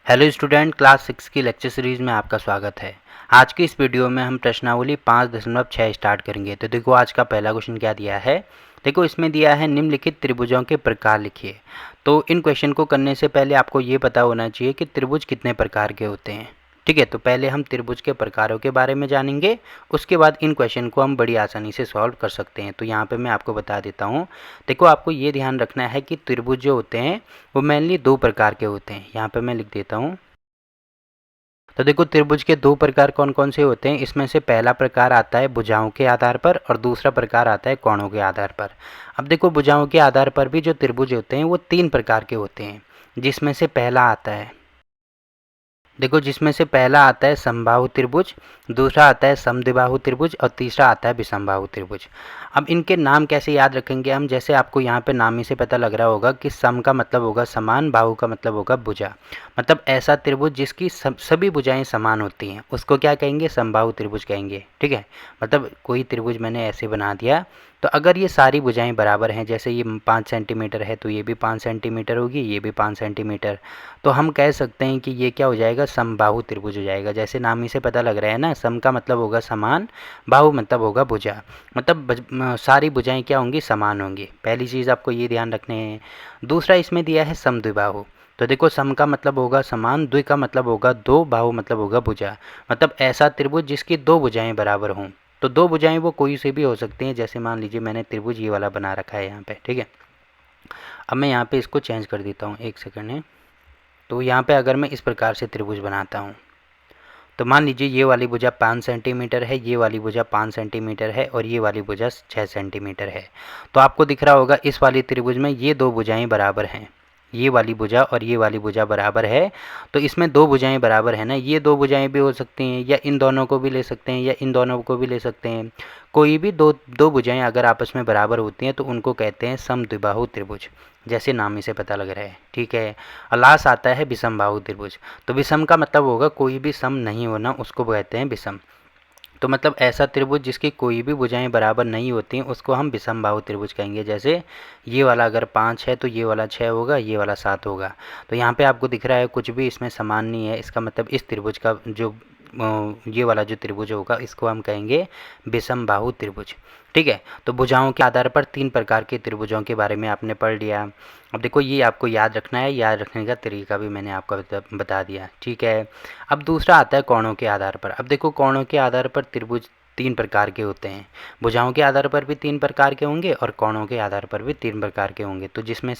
Hello student, class 6 की lecture series में आपका स्वागत है। आज की इस वीडियो में हम प्रश्नावली 5.6 स्टार्ट करेंगे। तो देखो आज का पहला क्वेश्चन क्या दिया है। देखो इसमें दिया है निम्नलिखित त्रिभुजों के प्रकार लिखिए। तो इन क्वेश्चन को करने से पहले आपको ये पता होना चाहिए कि त्रिभुज कितने प्रकार के होते हैं। ठीक है, तो पहले हम त्रिभुज के प्रकारों के बारे में जानेंगे, उसके बाद इन क्वेश्चन को हम बड़ी आसानी से सॉल्व कर सकते हैं। तो यहाँ पे मैं आपको बता देता हूँ। देखो आपको ये ध्यान रखना है कि त्रिभुज जो होते हैं वो मेनली दो प्रकार के होते हैं। यहाँ पे मैं लिख देता हूँ। तो देखो त्रिभुज के दो प्रकार कौन कौन से होते हैं। इसमें से पहला प्रकार आता है भुजाओं के आधार पर और दूसरा प्रकार आता है कोणों के आधार पर। अब देखो भुजाओं के आधार पर भी जो त्रिभुज होते हैं वो तीन प्रकार के होते हैं, जिसमें से पहला आता है, देखो जिसमें से पहला आता है समबाहु त्रिभुज, दूसरा आता है समद्विबाहु त्रिभुज और तीसरा आता है विषमबाहु त्रिभुज। अब इनके नाम कैसे याद रखेंगे हम, जैसे आपको यहाँ पे नाम ही से पता लग रहा होगा कि सम का मतलब होगा समान, बाहु का मतलब होगा भुजा। मतलब ऐसा त्रिभुज जिसकी सभी भुजाएं समान होती हैं उसको क्या कहेंगे, समबाहु त्रिभुज कहेंगे। ठीक है, मतलब कोई त्रिभुज मैंने ऐसे बना दिया, तो अगर ये सारी भुजाएं बराबर हैं, जैसे ये 5 सेंटीमीटर है तो ये भी 5 सेंटीमीटर होगी, ये भी 5 सेंटीमीटर, तो हम कह सकते हैं कि ये क्या हो जाएगा, समबाहु त्रिभुज हो जाएगा। जैसे नाम ही से पता लग रहा है ना, सम का मतलब होगा समान, बाहु मतलब होगा भुजा, मतलब सारी भुजाएं क्या होंगी, समान होंगी। पहली चीज़ आपको ये ध्यान रखने हैं। दूसरा इसमें दिया है समद्विबाहु। तो देखो सम का मतलब होगा समान, द्वि का मतलब होगा दो, बाहु मतलब होगा भुजा, मतलब ऐसा त्रिभुज जिसकी दो भुजाएं बराबर हों। तो दो भुजाएं वो कोई से भी हो सकती हैं, जैसे मान लीजिए मैंने त्रिभुज ये वाला बना रखा है यहाँ पे। ठीक है, अब मैं यहाँ पे इसको चेंज कर देता हूँ, एक सेकंड है। तो यहाँ पे अगर मैं इस प्रकार से त्रिभुज बनाता हूँ, तो मान लीजिए ये वाली भुजा 5 सेंटीमीटर है, ये वाली भुजा 5 सेंटीमीटर है और ये वाली भुजा 6 सेंटीमीटर है। तो आपको दिख रहा होगा इस वाली त्रिभुज में ये दो भुजाएं बराबर हैं, ये वाली भुजा और ये वाली भुजा बराबर है। तो इसमें दो भुजाएं बराबर है ना, ये दो भुजाएं भी हो सकती हैं या इन दोनों को भी ले सकते हैं या इन दोनों को भी ले सकते हैं। कोई भी दो दो भुजाएं अगर आपस में बराबर होती हैं तो उनको कहते हैं समद्विबाहु त्रिभुज, जैसे नाम ही से पता लग रहा है। ठीक है, और लास्ट आता है विषमबाहु त्रिभुज। तो विषम का मतलब होगा कोई भी सम नहीं होना, उसको कहते हैं विषम। तो मतलब ऐसा त्रिभुज जिसकी कोई भी भुजाएं बराबर नहीं होती उसको हम विषमबाहु त्रिभुज कहेंगे। जैसे ये वाला अगर 5 है तो ये वाला 6 होगा, ये वाला 7 होगा। तो यहाँ पे आपको दिख रहा है कुछ भी इसमें समान नहीं है, इसका मतलब इस त्रिभुज का जो ये वाला जो त्रिभुज होगा इसको हम कहेंगे विषमबाहु त्रिभुज। ठीक है, तो भुजाओं के आधार पर तीन प्रकार के त्रिभुजों के बारे में आपने पढ़ लिया। अब देखो ये आपको याद रखना है, याद रखने का तरीका भी मैंने आपको बता दिया। ठीक है, अब दूसरा आता है कोणों के आधार पर। अब देखो कोणों के आधार पर त्रिभुज तीन प्रकार के होते हैं। भुजाओं के आधार पर भी तीन प्रकार के होंगे और कोणों के आधार पर भी तीन प्रकार के होंगे। तो जिसमें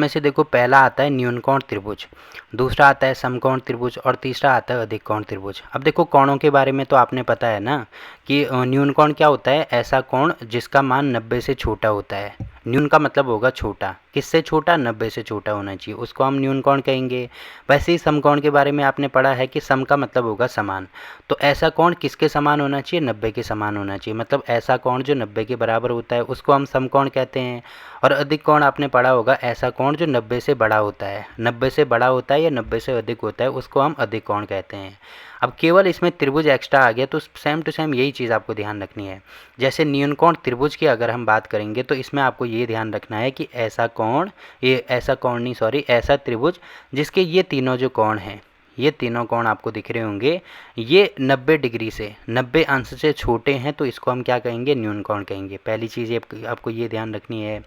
से देखो पहला आता है न्यून कोण त्रिभुज, दूसरा आता है समकोण त्रिभुज और तीसरा आता है अधिक कोण त्रिभुज। अब देखो कोणों के बारे में तो आपने पता है ना कि न्यून कोण क्या होता है, ऐसा कोण जिसका मान 90 से छोटा होता है। न्यून का मतलब होगा छोटा, किससे छोटा, 90 से छोटा होना चाहिए, उसको हम न्यून कोण कहेंगे। वैसे ही समकोण के बारे में आपने पढ़ा है कि सम का मतलब होगा समान। तो ऐसा कोण किसके समान होना चाहिए, 90 के समान होना चाहिए, मतलब ऐसा कोण जो 90 के बराबर होता है उसको हम समकोण कहते हैं। और अधिक कोण आपने पढ़ा होगा, ऐसा कोण जो 90 से बड़ा होता है, 90 से बड़ा होता है या 90 से अधिक होता है उसको हम अधिक कोण कहते हैं। अब केवल इसमें त्रिभुज एक्स्ट्रा आ गया तो सेम टू सेम यही चीज़ आपको ध्यान रखनी है। जैसे न्यून कोण त्रिभुज की अगर हम बात करेंगे तो इसमें आपको ये ध्यान रखना है कि ऐसा त्रिभुज जिसके ये तीनों जो कोण हैं, ये तीनों कोण आपको दिख रहे होंगे, ये 90 डिग्री से 90 अंश से छोटे हैं तो इसको हम क्या कहेंगे, न्यून कोण कहेंगे। पहली चीज़ आपको ये ध्यान रखनी है।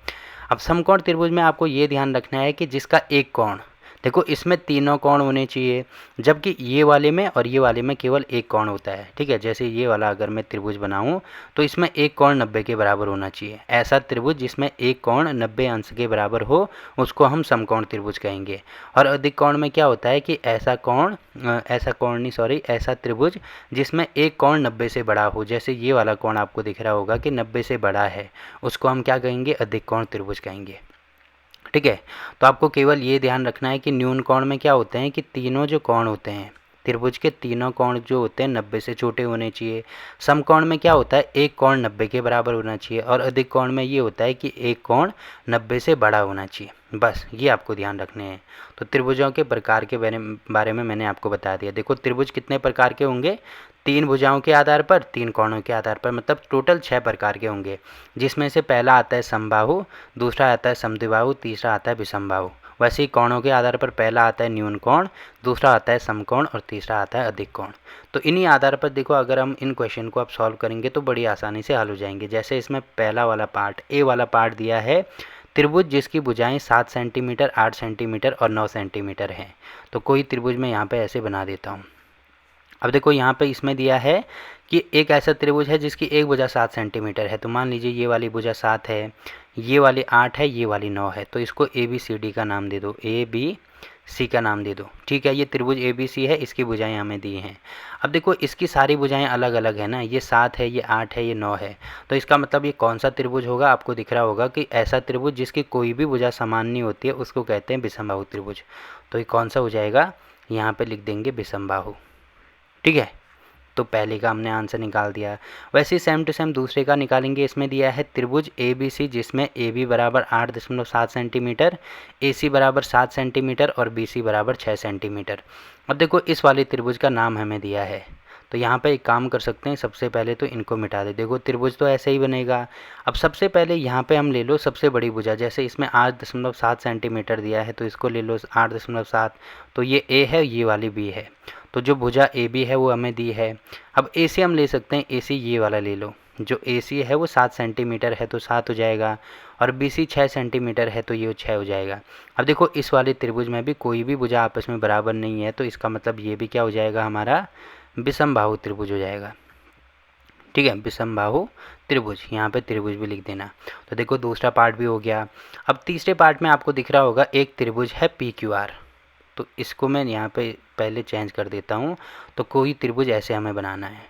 अब समकोण त्रिभुज में आपको ये ध्यान रखना है कि जिसका एक कोण, देखो इसमें तीनों कोण होने चाहिए, जबकि ये वाले में और ये वाले में केवल एक कोण होता है। ठीक है, जैसे ये वाला अगर मैं त्रिभुज बनाऊं तो इसमें एक कोण 90 के बराबर होना चाहिए। ऐसा त्रिभुज जिसमें एक कोण 90 अंश के बराबर हो उसको हम समकोण त्रिभुज कहेंगे। और अधिक कोण में क्या होता है कि ऐसा त्रिभुज जिसमें एक कोण 90 से बड़ा हो, जैसे ये वाला कोण आपको दिख रहा होगा कि 90 से बड़ा है, उसको हम क्या कहेंगे, अधिक कोण त्रिभुज कहेंगे। ठीक है, तो आपको केवल ये ध्यान रखना है कि न्यून कोण में क्या होते हैं कि तीनों जो कोण होते हैं त्रिभुज के, तीनों कोण जो होते हैं 90 से छोटे होने चाहिए। समकोण में क्या होता है, एक कोण 90 के बराबर होना चाहिए और अधिक कोण में ये होता है कि एक कोण 90 से बड़ा होना चाहिए। बस ये आपको ध्यान रखने हैं। तो त्रिभुजों के प्रकार के बारे में मैंने आपको बता दिया। देखो त्रिभुज कितने प्रकार के होंगे, तीन भुजाओं के आधार पर, तीन कोणों के आधार पर, मतलब टोटल 6 प्रकार के होंगे। जिसमें से पहला आता है समबाहु, दूसरा आता है समद्विबाहु, तीसरा आता है विषमबाहु वैसे ही कोणों के आधार पर पहला आता है न्यून कोण, दूसरा आता है समकोण और तीसरा आता है अधिक कोण। तो इन्हीं आधार पर देखो अगर हम इन क्वेश्चन को अब सॉल्व करेंगे तो बड़ी आसानी से हल हो जाएंगे। जैसे इसमें पहला वाला पार्ट ए वाला पार्ट दिया है त्रिभुज जिसकी भुजाएं 7 सेंटीमीटर, 8 सेंटीमीटर और 9 सेंटीमीटर हैं। तो कोई त्रिभुज मैं यहाँ पे ऐसे बना देता हूँ। अब देखो यहाँ पे इसमें दिया है कि एक ऐसा त्रिभुज है जिसकी एक भुजा 7 सेंटीमीटर है। तो मान लीजिए ये वाली भुजा 7 है, ये वाली 8 है, ये वाली 9 है। तो इसको ए बी सी डी का नाम दे दो, ए बी सी का नाम दे दो। ठीक है, ये त्रिभुज ए बी सी है, इसकी भुजाएं हमें दी हैं। अब देखो इसकी सारी भुजाएं अलग अलग है ना, ये 7 है, ये 8 है, ये 9 है। तो इसका मतलब ये कौन सा त्रिभुज होगा, आपको दिख रहा होगा कि ऐसा त्रिभुज जिसकी कोई भी भुजा समान नहीं होती है उसको कहते हैं विषमबाहु त्रिभुज। तो ये कौन सा हो जाएगा, यहाँ पे लिख देंगे विषमबाहु। ठीक है, तो पहले का हमने आंसर निकाल दिया। वैसे ही सेम टू सेम दूसरे का निकालेंगे। इसमें दिया है त्रिभुज ए बी सी जिसमें ए बी बराबर 8.7 सेंटीमीटर, ए सी बराबर 7 सेंटीमीटर और बी सी बराबर 6 सेंटीमीटर। अब देखो इस वाले त्रिभुज का नाम हमें दिया है, तो यहाँ पे एक काम कर सकते हैं, सबसे पहले तो इनको मिटा दे। देखो त्रिभुज तो ऐसे ही बनेगा। अब सबसे पहले यहाँ पे हम ले लो सबसे बड़ी भुजा, जैसे इसमें 8.7 सेंटीमीटर दिया है तो इसको ले लो 8.7। तो ये ए है, ये वाली बी है। तो जो भुजा ए बी है वो हमें दी है। अब ए सी हम ले सकते हैं, ए सी ये वाला ले लो। जो ए सी है वो 7 सेंटीमीटर है तो 7 हो जाएगा, और बी सी 6 सेंटीमीटर है तो ये 6 हो जाएगा। अब देखो इस वाले त्रिभुज में भी कोई भी भुजा आपस में बराबर नहीं है, तो इसका मतलब ये भी क्या हो जाएगा, हमारा विषमबाहु त्रिभुज हो जाएगा। ठीक है, विषमबाहु त्रिभुज, यहाँ पे त्रिभुज भी लिख देना। तो देखो दूसरा पार्ट भी हो गया। अब तीसरे पार्ट में आपको दिख रहा होगा एक त्रिभुज है पी क्यू आर। तो इसको मैं यहाँ पे पहले चेंज कर देता हूँ। तो कोई त्रिभुज ऐसे हमें बनाना है।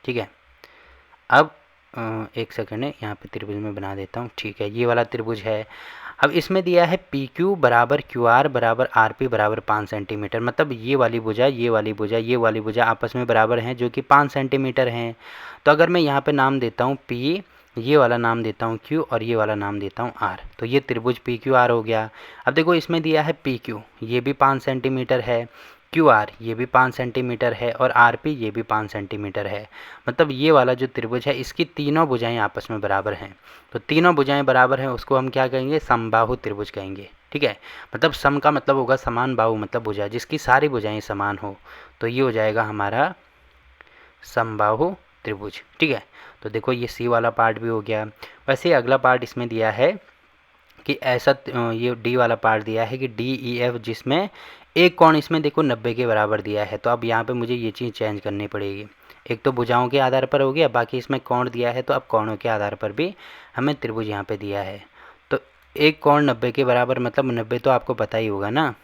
ठीक है, अब एक सेकंड है, यहाँ पे त्रिभुज में बना देता हूँ। ठीक है, ये वाला त्रिभुज है। अब इसमें दिया है पी क्यू बराबर क्यू आर बराबर आर पी बराबर 5 सेंटीमीटर। मतलब ये वाली भुजा, ये वाली भुजा, ये वाली भुजा आपस में बराबर हैं जो कि 5 सेंटीमीटर हैं। तो अगर मैं यहाँ पे नाम देता हूँ पी, ये वाला नाम देता हूँ क्यू और ये वाला नाम देता हूँ आर, तो ये त्रिभुज पी क्यू आर हो गया। अब देखो इसमें दिया है पी क्यू, ये भी 5 सेंटीमीटर है, क्यू आर ये भी 5 सेंटीमीटर है और आर पी ये भी 5 सेंटीमीटर है। मतलब ये वाला जो त्रिभुज है इसकी तीनों भुजाएं आपस में बराबर हैं। तो तीनों भुजाएं बराबर हैं उसको हम क्या कहेंगे, समबाहु त्रिभुज कहेंगे। ठीक है, मतलब सम का मतलब होगा समान, बाहु मतलब भुजा, जिसकी सारी भुजाएं समान हो। तो ये हो जाएगा हमारा समबाहु त्रिभुज। ठीक है, तो देखो ये सी वाला पार्ट भी हो गया। वैसे ही अगला पार्ट इसमें दिया है कि ऐसा, ये डी वाला पार्ट दिया है कि डी ई एफ जिसमें एक कोण इसमें देखो 90 के बराबर दिया है। तो अब यहाँ पे मुझे ये चीज़ चेंज करनी पड़ेगी। एक तो भुजाओं के आधार पर हो गया, बाकी इसमें कोण दिया है तो अब कोणों के आधार पर भी हमें त्रिभुज यहाँ पे दिया है। तो एक कोण 90 के बराबर, मतलब 90 तो आपको पता ही होगा ना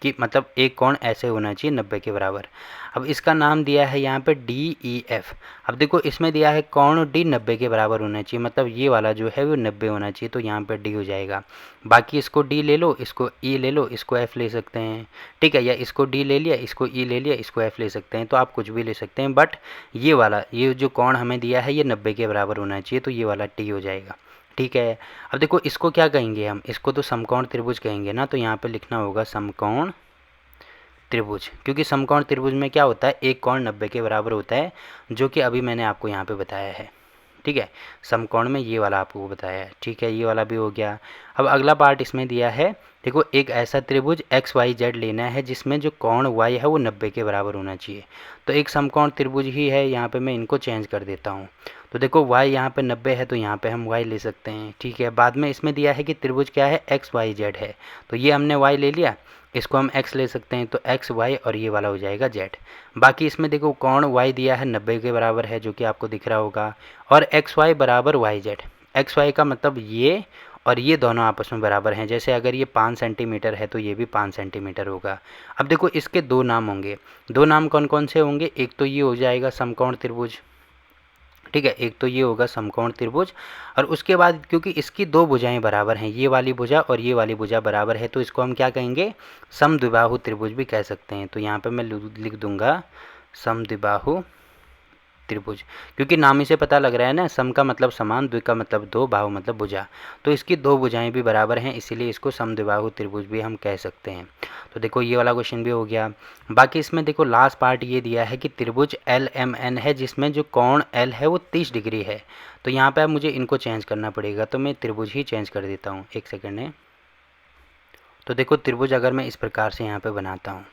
कि मतलब एक कोण ऐसे होना चाहिए 90 के बराबर। अब इसका नाम दिया है यहाँ पे डी ई एफ। अब देखो इसमें दिया है कोण डी 90 के बराबर होना चाहिए, मतलब ये वाला जो है वो 90 होना चाहिए, तो यहाँ पे डी हो जाएगा। बाकी इसको डी ले लो, इसको ई ले लो, इसको एफ ले सकते हैं। ठीक है, या इसको डी ले लिया, इसको ई ले लिया, इसको एफ ले सकते हैं। तो आप कुछ भी ले सकते हैं, बट ये वाला, ये जो कोण हमें दिया है ये 90 के बराबर होना चाहिए, तो ये वाला टी हो जाएगा। ठीक है, अब देखो इसको क्या कहेंगे हम, इसको तो समकोण त्रिभुज कहेंगे ना। तो यहाँ पे लिखना होगा समकोण त्रिभुज, क्योंकि समकोण त्रिभुज में क्या होता है, एक कोण 90 के बराबर होता है, जो कि अभी मैंने आपको यहाँ पे बताया है। ठीक है, समकोण में ये वाला आपको बताया है। ठीक है, ये वाला भी हो गया। अब अगला पार्ट इसमें दिया है, देखो एक ऐसा त्रिभुज एक्स वाई जेड लेना है जिसमें जो कोण वाई है वो 90 के बराबर होना चाहिए। तो एक समकोण त्रिभुज ही है, यहाँ पे मैं इनको चेंज कर देता हूँ। तो देखो वाई यहाँ पे 90 है तो यहाँ पे हम वाई ले सकते हैं। ठीक है, बाद में इसमें दिया है कि त्रिभुज क्या है, एक्स वाई जेड है। तो ये हमने वाई ले लिया, इसको हम x ले सकते हैं, तो x y और ये वाला हो जाएगा z। बाकी इसमें देखो कोण y दिया है 90 के बराबर है, जो कि आपको दिख रहा होगा, और x y बराबर y z। x y का मतलब ये और ये दोनों आपस में बराबर हैं। जैसे अगर ये 5 सेंटीमीटर है तो ये भी 5 सेंटीमीटर होगा। अब देखो इसके दो नाम होंगे। दो नाम कौन कौन से होंगे, एक तो ये हो जाएगा समकोण त्रिभुज। ठीक है, एक तो ये होगा समकोण त्रिभुज, और उसके बाद क्योंकि इसकी दो भुजाएं बराबर हैं, ये वाली भुजा और ये वाली भुजा बराबर है, तो इसको हम क्या कहेंगे, समद्विबाहु त्रिभुज भी कह सकते हैं। तो यहाँ पे मैं लिख दूंगा समद्विबाहु त्रिभुज, क्योंकि नाम ही से पता लग रहा है ना, सम का मतलब समान, द्वि का मतलब दो, बाहु मतलब भुजा। तो इसकी दो भुजाएं भी बराबर हैं, इसीलिए इसको समद्विबाहु त्रिभुज भी हम कह सकते हैं। तो देखो ये वाला क्वेश्चन भी हो गया। बाकी इसमें देखो लास्ट पार्ट ये दिया है कि त्रिभुज एल एम एन है जिसमें जो कोण एल है वो 30 डिग्री है। तो यहाँ पर मुझे इनको चेंज करना पड़ेगा, तो मैं त्रिभुज ही चेंज कर देता हूँ। एक सेकेंड है, तो देखो त्रिभुज अगर मैं इस प्रकार से यहाँ पे बनाता हूँ,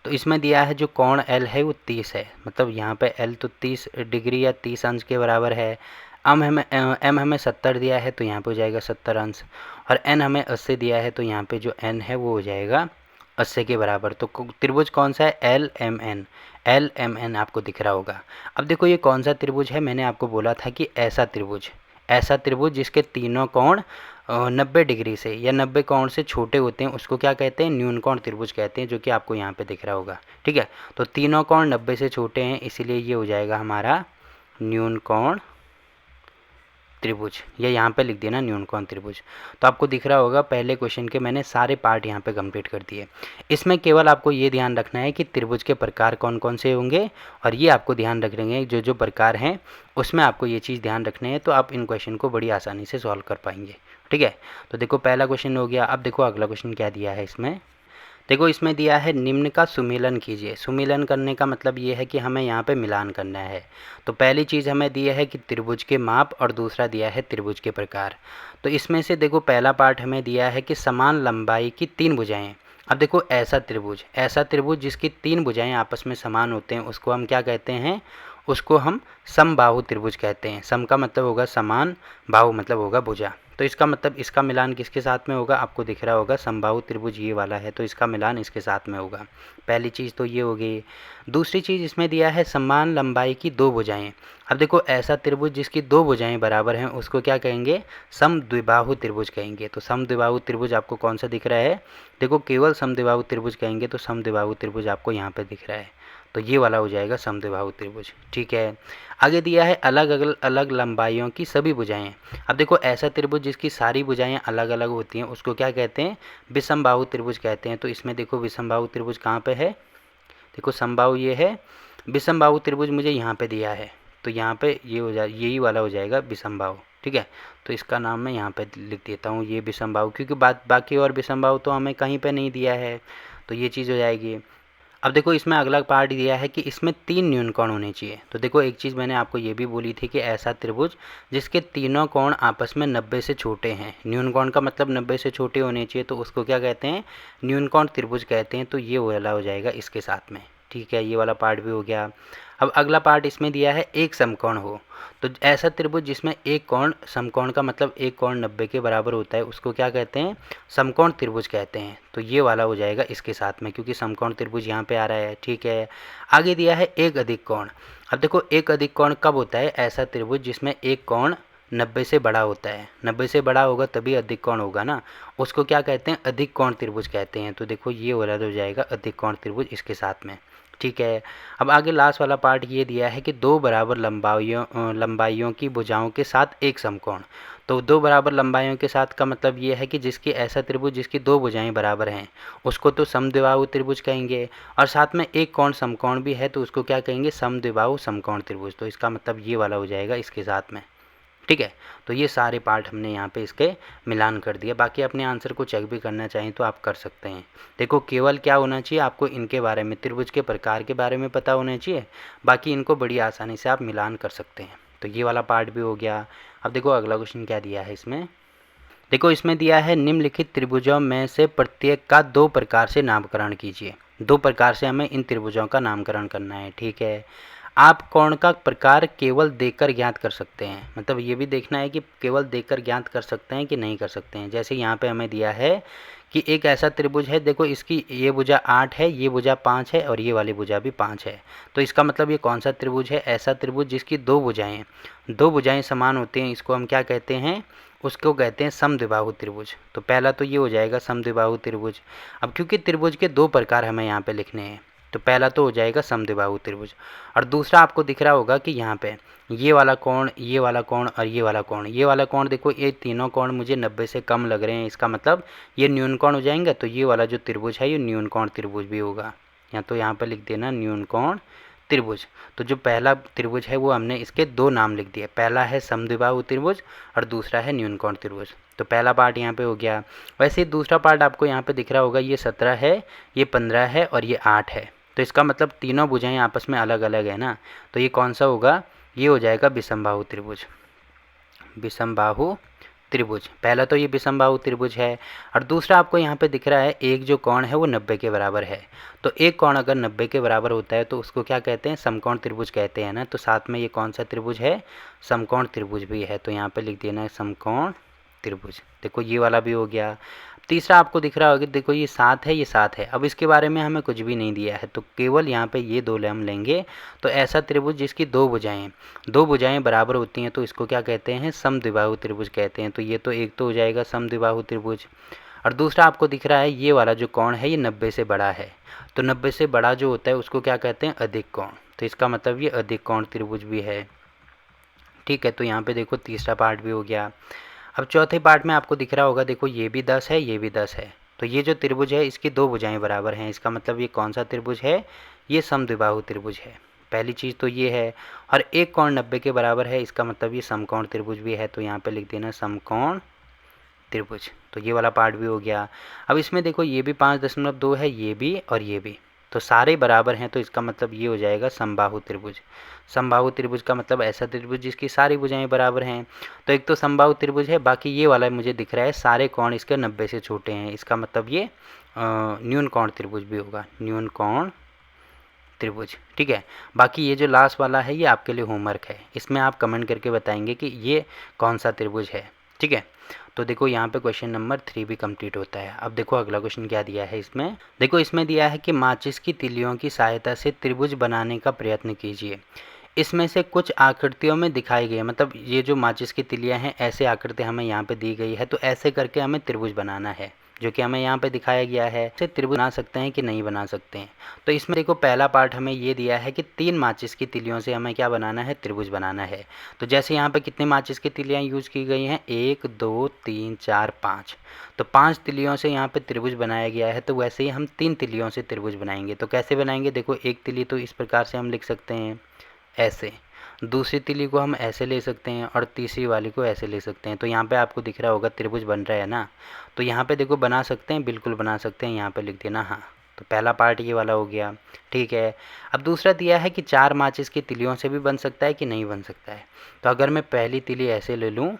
तो इसमें दिया है जो कोण L है वो 30 है, मतलब यहाँ पे L तो 30 डिग्री या 30 अंश के बराबर है। M हमें 70 दिया है तो यहाँ पे हो जाएगा 70 अंश, और N हमें 80 दिया है तो यहाँ पे जो N है वो हो जाएगा 80 के बराबर। तो त्रिभुज कौन सा है? LMN आपको दिख रहा होगा। अब देखो ये कौन सा त्रिभुज है, मैंने आपको बोला था कि ऐसा त्रिभुज जिसके तीनों कोण 90 डिग्री से या 90 कोण से छोटे होते हैं उसको क्या कहते हैं? न्यून कोण त्रिभुज कहते हैं, जो कि आपको यहाँ पे दिख रहा होगा। ठीक है, तो तीनों कोण 90 से छोटे हैं, इसीलिए ये हो जाएगा हमारा न्यून कोण त्रिभुज, या यहाँ पे लिख देना न्यून कोण त्रिभुज। तो आपको दिख रहा होगा पहले क्वेश्चन के मैंने सारे पार्ट यहाँ पे कंप्लीट कर दिए। इसमें केवल आपको ये ध्यान रखना है कि त्रिभुज के प्रकार कौन कौन से होंगे, और ये आपको ध्यान रखेंगे जो जो प्रकार हैं उसमें आपको ये चीज़ ध्यान रखनी है, तो आप इन क्वेश्चन को बड़ी आसानी से सॉल्व कर पाएंगे। ठीक है, तो देखो पहला क्वेश्चन हो गया। अब देखो अगला क्वेश्चन क्या दिया है इसमें। देखो इसमें दिया है निम्न का सुमेलन कीजिए। सुमेलन करने का मतलब ये है कि हमें यहाँ पे मिलान करना है। तो पहली चीज़ हमें दी है कि त्रिभुज के माप, और दूसरा दिया है त्रिभुज के प्रकार। तो इसमें से देखो पहला पार्ट हमें दिया है कि समान लंबाई की 3 भुजाएं। अब देखो ऐसा त्रिभुज जिसकी 3 भुजाएं आपस में समान होते हैं उसको हम क्या कहते हैं? उसको हम समबाहु त्रिभुज कहते हैं। सम का मतलब होगा समान, बाहु मतलब होगा भुजा। तो इसका मतलब इसका मिलान किसके साथ में होगा? आपको दिख रहा होगा समबाहु त्रिभुज ये वाला है, तो इसका मिलान इसके साथ में होगा। पहली चीज़ तो ये हो गई। दूसरी चीज़ इसमें दिया है समान लंबाई की 2 भुजाएं। अब देखो ऐसा त्रिभुज जिसकी 2 भुजाएं बराबर हैं उसको क्या कहेंगे? समद्विबाहु त्रिभुज कहेंगे। तो समद्विबाहु त्रिभुज आपको कौन सा दिख रहा है? देखो केवल समद्विबाहु त्रिभुज कहेंगे तो समद्विबाहु त्रिभुज आपको यहाँ पे दिख रहा है, तो ये वाला हो जाएगा समद्विबाहु त्रिभुज। ठीक है, आगे दिया है अलग अलग लंबाइयों की सभी भुजाएं। अब देखो ऐसा त्रिभुज जिसकी सारी भुजाएं अलग अलग होती हैं उसको क्या कहते हैं? विषमबाहु त्रिभुज कहते हैं। तो इसमें देखो विषमबाहु त्रिभुज कहाँ पे है? देखो समबाहु ये है, विषमबाहु त्रिभुज मुझे यहाँ पे दिया है, तो यहाँ पे ये हो जाए, यही वाला हो जाएगा विषमबाहु। ठीक है, तो इसका नाम मैं यहाँ पे लिख देता हूँ ये विषमबाहु, क्योंकि बाकी और विषमबाहु तो हमें कहीं पे नहीं दिया है, तो ये चीज़ हो जाएगी। अब देखो इसमें अगला पार्ट दिया है कि इसमें 3 न्यून कोण होने चाहिए। तो देखो एक चीज़ मैंने आपको ये भी बोली थी कि ऐसा त्रिभुज जिसके तीनों कोण आपस में 90 से छोटे हैं। न्यून कोण का मतलब 90 से छोटे होने चाहिए, तो उसको क्या कहते हैं? न्यून कोण त्रिभुज कहते हैं। तो ये वाला हो जाएगा इसके साथ में। ठीक है, ये वाला पार्ट भी हो गया। अब अगला पार्ट इसमें दिया है एक समकोण हो। तो ऐसा त्रिभुज जिसमें एक कोण, समकोण का मतलब एक कोण 90 के बराबर होता है उसको क्या कहते हैं? समकोण त्रिभुज कहते हैं। तो ये वाला हो जाएगा इसके साथ में, क्योंकि समकोण त्रिभुज यहाँ पे आ रहा है। ठीक है, आगे दिया है एक अधिक कोण। अब देखो एक अधिक कोण कब होता है? ऐसा त्रिभुज जिसमें एक कोण 90 से बड़ा होता है। 90 से बड़ा होगा तभी अधिक कोण होगा ना, उसको क्या कहते हैं? अधिक कोण त्रिभुज कहते हैं। तो देखो ये वाला हो जाएगा अधिक कोण त्रिभुज इसके साथ में। ठीक है, अब आगे लास्ट वाला पार्ट ये दिया है कि 2 बराबर लंबाइयों की भुजाओं के साथ एक समकोण। तो 2 बराबर लंबाइयों के साथ का मतलब ये है कि जिसकी ऐसा त्रिभुज जिसकी 2 भुजाएं बराबर हैं उसको तो समद्विबाहु त्रिभुज कहेंगे, और साथ में एक कोण समकोण भी है तो उसको क्या कहेंगे? समद्विबाहु समकोण त्रिभुज। तो इसका मतलब ये वाला हो जाएगा इसके साथ में। ठीक है, तो ये सारे पार्ट हमने यहाँ पे इसके मिलान कर दिया। बाकी अपने आंसर को चेक भी करना चाहें तो आप कर सकते हैं। देखो केवल क्या होना चाहिए आपको? इनके बारे में, त्रिभुज के प्रकार के बारे में पता होना चाहिए, बाकी इनको बड़ी आसानी से आप मिलान कर सकते हैं। तो ये वाला पार्ट भी हो गया। अब देखो अगला क्वेश्चन क्या दिया है इसमें। देखो इसमें दिया है निम्नलिखित त्रिभुजों में से प्रत्येक का 2 प्रकार से नामकरण कीजिए। 2 प्रकार से हमें इन त्रिभुजों का नामकरण करना है। ठीक है, आप कोण का प्रकार केवल देखकर ज्ञात कर सकते हैं, मतलब ये भी देखना है कि केवल देखकर ज्ञात कर सकते हैं कि नहीं कर सकते हैं। जैसे यहाँ पे हमें दिया है कि एक ऐसा त्रिभुज है, देखो इसकी ये भुजा 8 है, ये भुजा 5 है और ये वाली भुजा भी 5 है। तो इसका मतलब ये कौन सा त्रिभुज है? ऐसा त्रिभुज जिसकी 2 भुजाएं समान होती हैं, इसको हम क्या कहते हैं? उसको कहते हैं समद्विबाहु त्रिभुज। तो पहला तो ये हो जाएगा समद्विबाहु त्रिभुज। अब क्योंकि त्रिभुज के 2 प्रकार हमें यहाँ पे लिखने हैं, तो पहला तो हो जाएगा समद्विबाहु त्रिभुज, और दूसरा आपको दिख रहा होगा कि यहाँ पे ये वाला कोण, ये वाला कोण और ये वाला कोण। ये वाला कोण देखो, ये तीनों कोण मुझे 90 से कम लग रहे हैं, इसका मतलब ये न्यून कोण हो जाएंगे। तो ये वाला जो त्रिभुज है ये न्यून कोण त्रिभुज भी होगा, या तो यहाँ पर लिख देना न्यून कोण त्रिभुज। तो जो पहला त्रिभुज है वो हमने इसके 2 नाम लिख दिए, पहला है समद्विबाहु त्रिभुज और दूसरा है न्यून कोण त्रिभुज। तो पहला पार्ट यहाँ पे हो गया। वैसे ही दूसरा पार्ट आपको यहाँ पे दिख रहा होगा, ये 17 है, ये 15 है और ये 8 है। तो इसका मतलब तीनों भुजाएं आपस में अलग अलग है ना, तो ये कौन सा होगा? ये हो जाएगा विषमबाहु त्रिभुज। विषमबाहु त्रिभुज। पहला तो ये विषमबाहु त्रिभुज है और दूसरा आपको यहाँ पे दिख रहा है एक जो कोण है वो 90 के बराबर है। तो एक कोण अगर 90 के बराबर होता है तो उसको क्या कहते हैं, समकोण त्रिभुज कहते हैं ना। तो साथ में ये कौन सा त्रिभुज है, समकोण त्रिभुज भी है। तो यहाँ पे लिख देना है समकोण त्रिभुज। देखो ये वाला भी हो गया। तीसरा आपको दिख रहा होगा, देखो ये 7 है, ये 7 है। अब इसके बारे में हमें कुछ भी नहीं दिया है तो केवल यहाँ पे ये दो हम लेंगे। तो ऐसा त्रिभुज जिसकी दो भुजाएं बराबर होती हैं तो इसको क्या कहते हैं, समद्विबाहु त्रिभुज कहते हैं। तो ये तो एक तो हो जाएगा समद्विबाहु त्रिभुज। और दूसरा आपको दिख रहा है ये वाला जो कोण है ये 90 से बड़ा है। तो 90 से बड़ा जो होता है उसको क्या कहते हैं, अधिक कोण। तो इसका मतलब ये अधिक कोण त्रिभुज भी है। ठीक है, तो यहाँ पे देखो तीसरा पार्ट भी हो गया। अब चौथे पार्ट में आपको दिख रहा होगा, देखो ये भी 10 है, ये भी 10 है। तो ये जो त्रिभुज है इसकी दो भुजाएं बराबर हैं। इसका मतलब ये कौन सा त्रिभुज है, ये समद्विबाहु त्रिभुज है। पहली चीज़ तो ये है। और एक कोण 90 के बराबर है, इसका मतलब ये समकोण त्रिभुज भी है। तो यहाँ पे लिख देना समकोण त्रिभुज। तो ये वाला पार्ट भी हो गया। अब इसमें देखो ये भी 5.2 है, ये भी और ये भी, तो सारे बराबर हैं। तो इसका मतलब ये हो जाएगा समबाहु त्रिभुज। समबाहु त्रिभुज का मतलब ऐसा त्रिभुज जिसकी सारी भुजाएं बराबर हैं। तो एक तो समबाहु त्रिभुज है, बाकी ये वाला मुझे दिख रहा है सारे कोण इसके 90 से छोटे हैं। इसका मतलब ये न्यून कोण त्रिभुज भी होगा, न्यून कोण त्रिभुज। ठीक है, बाकी ये जो लास्ट वाला है ये आपके लिए होमवर्क है। इसमें आप कमेंट करके बताएंगे कि ये कौन सा त्रिभुज है। ठीक है, तो देखो यहाँ पे क्वेश्चन नंबर 3 भी कंप्लीट होता है। अब देखो अगला क्वेश्चन क्या दिया है इसमें। देखो इसमें दिया है कि माचिस की तिलियों की सहायता से त्रिभुज बनाने का प्रयत्न कीजिए। इसमें से कुछ आकृतियों में दिखाई गई है, मतलब ये जो माचिस की तिलियां हैं ऐसे आकृति हमें यहाँ पे दी गई है। तो ऐसे करके हमें त्रिभुज बनाना है, जो कि हमें यहाँ पे दिखाया गया है। इसे त्रिभुज बना सकते हैं कि नहीं बना सकते हैं। तो इसमें देखो पहला पार्ट हमें ये दिया है कि 3 माचिस की तिलियों से हमें क्या बनाना है, त्रिभुज बनाना है। तो जैसे यहाँ पे कितने माचिस की तिलियाँ यूज की गई हैं, 1 2 3 4 5। तो 5 तिलियों से यहाँ पे त्रिभुज बनाया गया है। तो वैसे ही हम 3 तिलियों से त्रिभुज बनाएंगे। तो कैसे बनाएंगे, देखो एक तिली तो इस प्रकार से हम लिख सकते हैं ऐसे, दूसरी तिली को हम ऐसे ले सकते हैं और तीसरी वाली को ऐसे ले सकते हैं। तो यहाँ पे आपको दिख रहा होगा त्रिभुज बन रहा है ना। तो यहाँ पे देखो बना सकते हैं, बिल्कुल बना सकते हैं। यहाँ पे लिख देना हाँ। तो पहला पार्ट ये वाला हो गया। ठीक है, अब दूसरा दिया है कि 4 माचिस की तिलियों से भी बन सकता है कि नहीं बन सकता है। तो अगर मैं पहली तिली ऐसे ले लूँ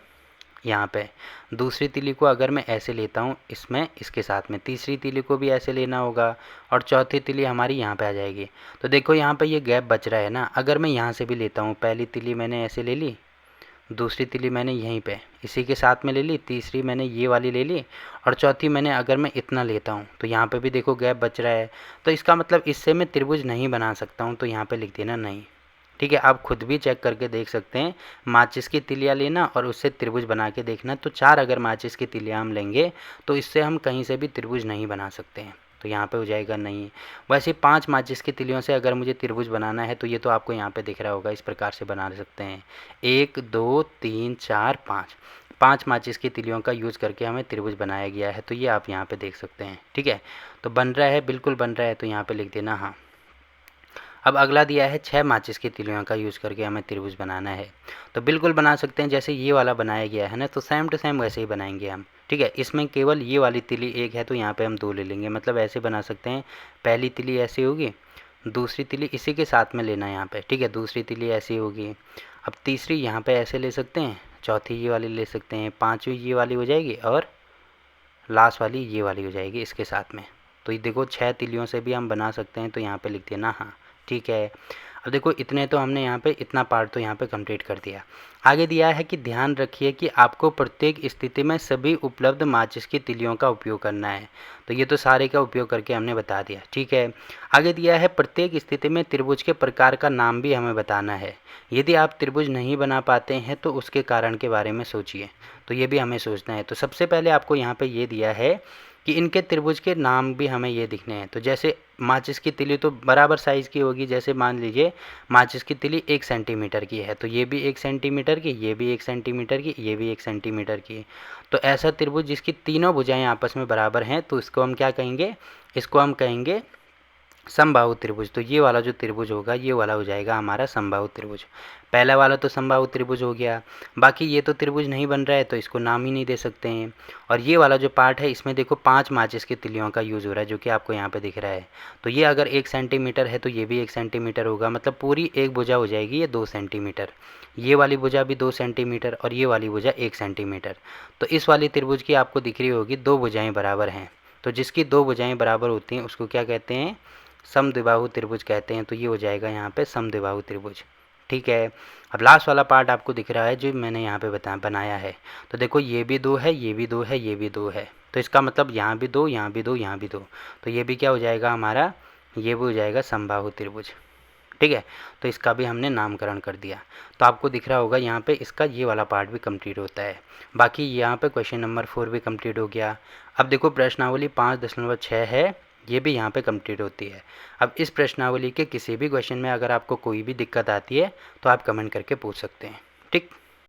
यहाँ पे, दूसरी तिली को अगर मैं ऐसे लेता हूँ इसमें, इसके साथ में तीसरी तिली को भी ऐसे लेना होगा और चौथी तिली हमारी यहाँ पे आ जाएगी। तो देखो यहाँ पे ये गैप बच रहा है ना। अगर मैं यहाँ से भी लेता हूँ, पहली तिली मैंने ऐसे ले ली, दूसरी तिली मैंने यहीं पे इसी के साथ में ले ली, तीसरी मैंने ये वाली ले ली और चौथी मैंने अगर मैं इतना लेता हूँ तो यहाँ पे भी देखो गैप बच रहा है। तो इसका मतलब इससे मैं त्रिभुज नहीं बना सकता हूँ। तो यहाँ पे लिख देना नहीं। ठीक है, आप खुद भी चेक करके देख सकते हैं। माचिस की तिलियाँ लेना और उससे त्रिभुज बना के देखना। तो 4 अगर माचिस की तिलियाँ हम लेंगे तो इससे हम कहीं से भी त्रिभुज नहीं बना सकते हैं। तो यहाँ पे हो जाएगा नहीं। वैसे 5 माचिस की तिलियों से अगर मुझे त्रिभुज बनाना है तो ये तो आपको यहाँ पे दिख रहा होगा, इस प्रकार से बना सकते हैं। 1 2 3 4 5, 5 माचिस की तिलियों का यूज़ करके हमें त्रिभुज बनाया गया है। तो ये आप यहाँ पे देख सकते हैं। ठीक है, तो बन रहा है, बिल्कुल बन रहा है। तो यहाँ पे लिख देना हाँ। अब अगला दिया है 6 माचिस की तिलियों का यूज़ करके हमें त्रिभुज बनाना है। तो बिल्कुल बना सकते हैं, जैसे ये वाला बनाया गया है ना। तो सेम टू सेम वैसे ही बनाएंगे हम। ठीक है, इसमें केवल ये वाली तिली एक है तो यहाँ पे हम 2 ले लेंगे। मतलब ऐसे बना सकते हैं, पहली तिली ऐसी होगी, दूसरी तिली इसी के साथ में लेना है यहाँ पे। ठीक है, दूसरी तिली ऐसी होगी। अब तीसरी यहाँ पे ऐसे ले सकते हैं, चौथी ये वाली ले सकते हैं, पाँचवीं ये वाली हो जाएगी और लास्ट वाली ये वाली हो जाएगी इसके साथ में। तो ये देखो 6 तिलियों से भी हम बना सकते हैं। तो यहाँ पे लिख देना हाँ। ठीक है, अब देखो इतने तो हमने यहाँ पे इतना पार्ट तो यहाँ पे कंप्लीट कर दिया। आगे दिया है कि ध्यान रखिए कि आपको प्रत्येक स्थिति में सभी उपलब्ध माचिस की तिलियों का उपयोग करना है। तो ये तो सारे का उपयोग करके हमने बता दिया। ठीक है, आगे दिया है प्रत्येक स्थिति में त्रिभुज के प्रकार का नाम भी हमें बताना है। यदि आप त्रिभुज नहीं बना पाते हैं तो उसके कारण के बारे में सोचिए। तो ये भी हमें सोचना है। तो सबसे पहले आपको यहाँ पे ये दिया है कि इनके त्रिभुज के नाम भी हमें ये दिखने हैं। तो जैसे माचिस की तिली तो बराबर साइज़ की होगी। जैसे मान लीजिए माचिस की तिली 1 सेंटीमीटर की है तो ये भी 1 सेंटीमीटर की, ये भी 1 सेंटीमीटर की, ये भी 1 सेंटीमीटर की। तो ऐसा त्रिभुज जिसकी तीनों भुजाएं आपस में बराबर हैं तो इसको हम क्या कहेंगे, इसको हम कहेंगे समबाहु त्रिभुज, तो ये वाला जो त्रिभुज होगा ये वाला हो जाएगा हमारा समबाहु त्रिभुज। पहला वाला तो समबाहु त्रिभुज हो गया, बाकी ये तो त्रिभुज नहीं बन रहा है तो इसको नाम ही नहीं दे सकते हैं। और ये वाला जो पार्ट है इसमें देखो 5 माचिस की तिलियों का यूज़ हो रहा है, जो कि आपको यहाँ पे दिख रहा है। तो ये अगर 1 सेंटीमीटर है तो ये भी 1 सेंटीमीटर होगा, मतलब पूरी एक भुजा हो जाएगी ये 2 सेंटीमीटर। ये वाली भुजा भी 2 सेंटीमीटर और ये वाली भुजा 1 सेंटीमीटर। तो इस वाली त्रिभुज की आपको दिख रही होगी 2 भुजाएँ बराबर हैं। तो जिसकी 2 भुजाएँ बराबर होती हैं उसको क्या कहते हैं, समद्विबाहु त्रिभुज कहते हैं। तो ये हो जाएगा यहाँ पे समद्विबाहु त्रिभुज। ठीक है, अब लास्ट वाला पार्ट आपको दिख रहा है जो मैंने यहाँ पे बनाया है। तो देखो ये भी 2 है, ये भी 2 है, ये भी 2 है, तो इसका मतलब यहाँ भी 2, यहाँ भी 2, यहाँ भी 2, तो ये भी क्या हो जाएगा हमारा, ये भी हो जाएगा समबाहु त्रिभुज। ठीक है, तो इसका भी हमने नामकरण कर दिया। तो आपको दिख रहा होगा यहाँ पे इसका ये वाला पार्ट भी कंप्लीट होता है। बाकी यहाँ पे क्वेश्चन नंबर 4 भी कंप्लीट हो गया। अब देखो प्रश्नावली 5.6 है, ये भी यहाँ पे कंप्लीट होती है। अब इस प्रश्नावली के किसी भी क्वेश्चन में अगर आपको कोई भी दिक्कत आती है तो आप कमेंट करके पूछ सकते हैं। ठीक।